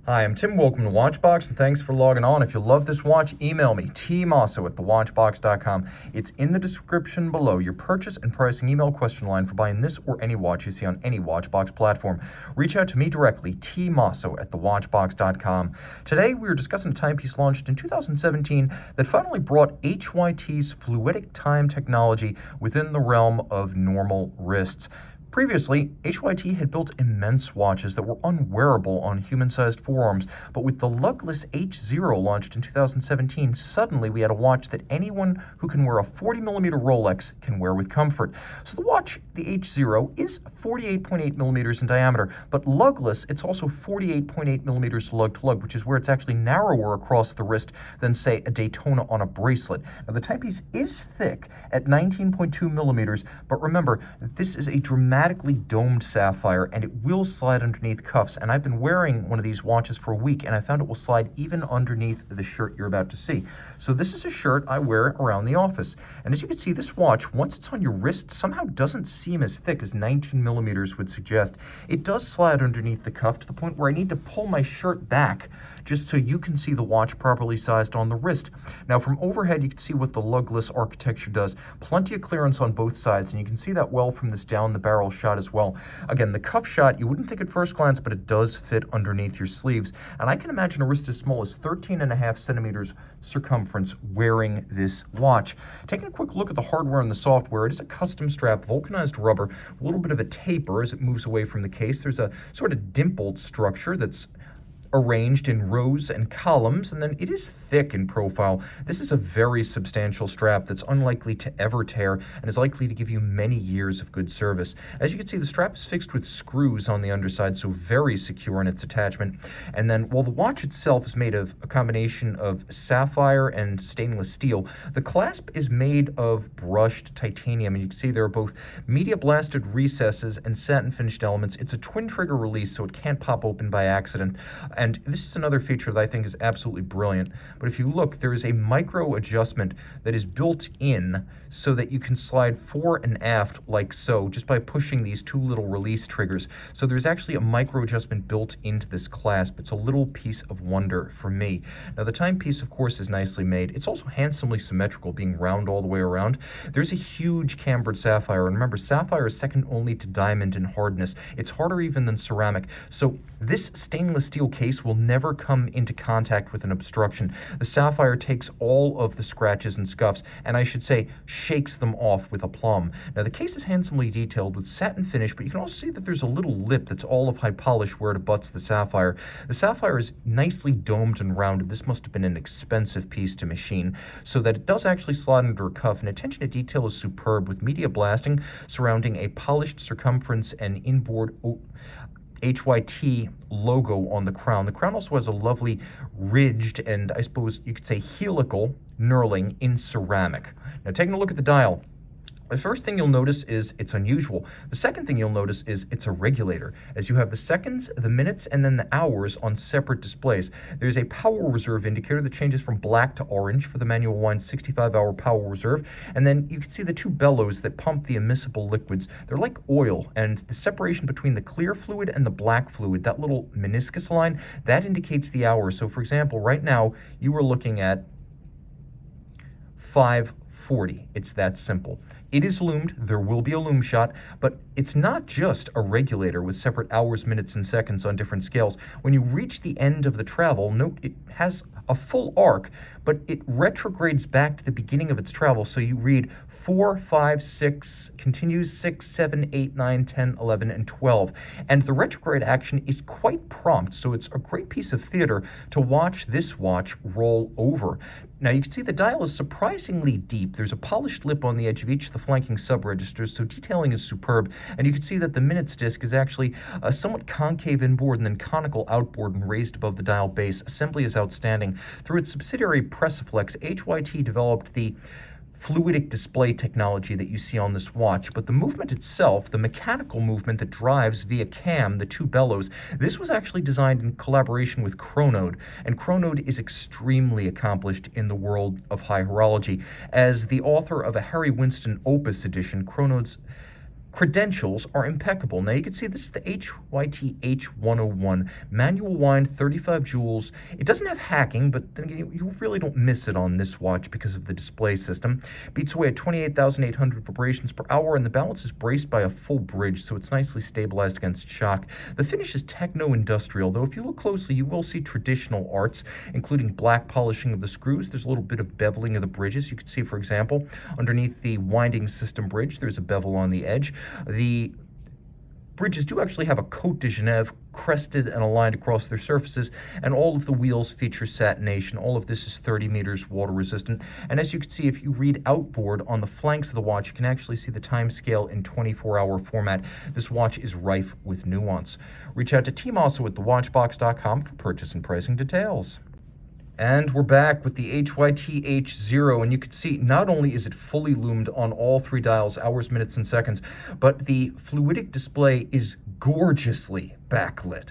Hi, I'm Tim. Welcome to Watchbox, and thanks for logging on. If you love this watch, email me, tmosso at thewatchbox.com. It's in the description below, your purchase and pricing email question line for buying this or any watch you see on any Watchbox platform. Reach out to me directly, tmosso at thewatchbox.com. Today, we are discussing a timepiece launched in 2017 that finally brought HYT's fluidic time technology within the realm of normal wrists. Previously, HYT had built immense watches that were unwearable on human-sized forearms, but with the lugless H0 launched in 2017, suddenly we had a watch that anyone who can wear a 40mm Rolex can wear with comfort. So the watch, the H0, is 48.8 millimeters in diameter, but lugless, it's also 48.8 millimeters lug-to-lug, which is where it's actually narrower across the wrist than, say, a Daytona on a bracelet. Now, the timepiece is thick at 19.2 millimeters, but remember, this is a dramatically domed sapphire, and it will slide underneath cuffs. And I've been wearing one of these watches for a week, and I found it will slide even underneath the shirt you're about to see. So this is a shirt I wear around the office. And as you can see, this watch, once it's on your wrist, somehow doesn't seem as thick as 19 millimeters would suggest. It does slide underneath the cuff to the point where I need to pull my shirt back just so you can see the watch properly sized on the wrist. Now, from overhead, you can see what the lugless architecture does. Plenty of clearance on both sides, and you can see that well from this down the barrel shot as well. Again, the cuff shot, you wouldn't think at first glance, but it does fit underneath your sleeves. And I can imagine a wrist as small as 13.5 centimeters circumference wearing this watch. Taking a quick look at the hardware and the software, it is a custom strap, vulcanized rubber, a little bit of a taper as it moves away from the case. There's a sort of dimpled structure that's arranged in rows and columns, and then it is thick in profile. This is a very substantial strap that's unlikely to ever tear and is likely to give you many years of good service. As you can see, the strap is fixed with screws on the underside, so very secure in its attachment. And then while the watch itself is made of a combination of sapphire and stainless steel, the clasp is made of brushed titanium, and you can see there are both media blasted recesses and satin finished elements. It's a twin trigger release, so it can't pop open by accident. And this is another feature that I think is absolutely brilliant. But if you look, there is a micro adjustment that is built in so that you can slide fore and aft like so, just by pushing these two little release triggers. So there's actually a micro adjustment built into this clasp. It's a little piece of wonder for me. Now, the timepiece, of course, is nicely made. It's also handsomely symmetrical, being round all the way around. There's a huge cambered sapphire, and remember, sapphire is second only to diamond in hardness. It's harder even than ceramic. So this stainless steel case will never come into contact with an obstruction. The sapphire takes all of the scratches and scuffs, and I should say, shakes them off with aplomb. Now, the case is handsomely detailed with satin finish, but you can also see that there's a little lip that's all of high polish where it abuts the sapphire. The sapphire is nicely domed and rounded. This must have been an expensive piece to machine, so that it does actually slide under a cuff, and attention to detail is superb, with media blasting surrounding a polished circumference and inboard HYT logo on the crown. The crown also has a lovely ridged and, I suppose you could say, helical knurling in ceramic. Now, taking a look at the dial, the first thing you'll notice is it's unusual. The second thing you'll notice is it's a regulator, as you have the seconds, the minutes, and then the hours on separate displays. There's a power reserve indicator that changes from black to orange for the manual wind 65-hour power reserve, and then you can see the two bellows that pump the immiscible liquids. They're like oil, and the separation between the clear fluid and the black fluid, that little meniscus line, that indicates the hours. So, for example, right now, you are looking at 5:40. It's that simple. It is loomed, there will be a loom shot, but it's not just a regulator with separate hours, minutes, and seconds on different scales. When you reach the end of the travel, note it has a full arc, but it retrogrades back to the beginning of its travel, so you read 4, 5, 6, continues 6, 7, 8, 9, 10, 11, and 12. And the retrograde action is quite prompt, so it's a great piece of theater to watch this watch roll over. Now, you can see the dial is surprisingly deep. There's a polished lip on the edge of each of the flanking sub-registers, so detailing is superb. And you can see that the minutes disc is actually a somewhat concave inboard and then conical outboard and raised above the dial base. Assembly is outstanding. Through its subsidiary Pressiflex, HYT developed the fluidic display technology that you see on this watch, but the movement itself, the mechanical movement that drives via cam the two bellows, this was actually designed in collaboration with Chronode, and Chronode is extremely accomplished in the world of high horology. As the author of a Harry Winston Opus edition, credentials are impeccable. Now you can see this is the HYT H101 manual wind, 35 joules. It doesn't have hacking, but then again, you really don't miss it on this watch because of the display system. Beats away at 28,800 vibrations per hour, and the balance is braced by a full bridge, so it's nicely stabilized against shock. The finish is techno-industrial, though if you look closely, you will see traditional arts, including black polishing of the screws. There's a little bit of beveling of the bridges. You can see, for example, underneath the winding system bridge, there's a bevel on the edge. The bridges do actually have a Côte de Genève crested and aligned across their surfaces, and all of the wheels feature satination. All of this is 30 meters water resistant, and as you can see, if you read outboard on the flanks of the watch, you can actually see the time scale in 24-hour format. This watch is rife with nuance. Reach out to Tim Mosso at thewatchbox.com for purchase and pricing details. And we're back with the HYT H0, and you can see not only is it fully loomed on all three dials, hours, minutes, and seconds, but the fluidic display is gorgeously backlit.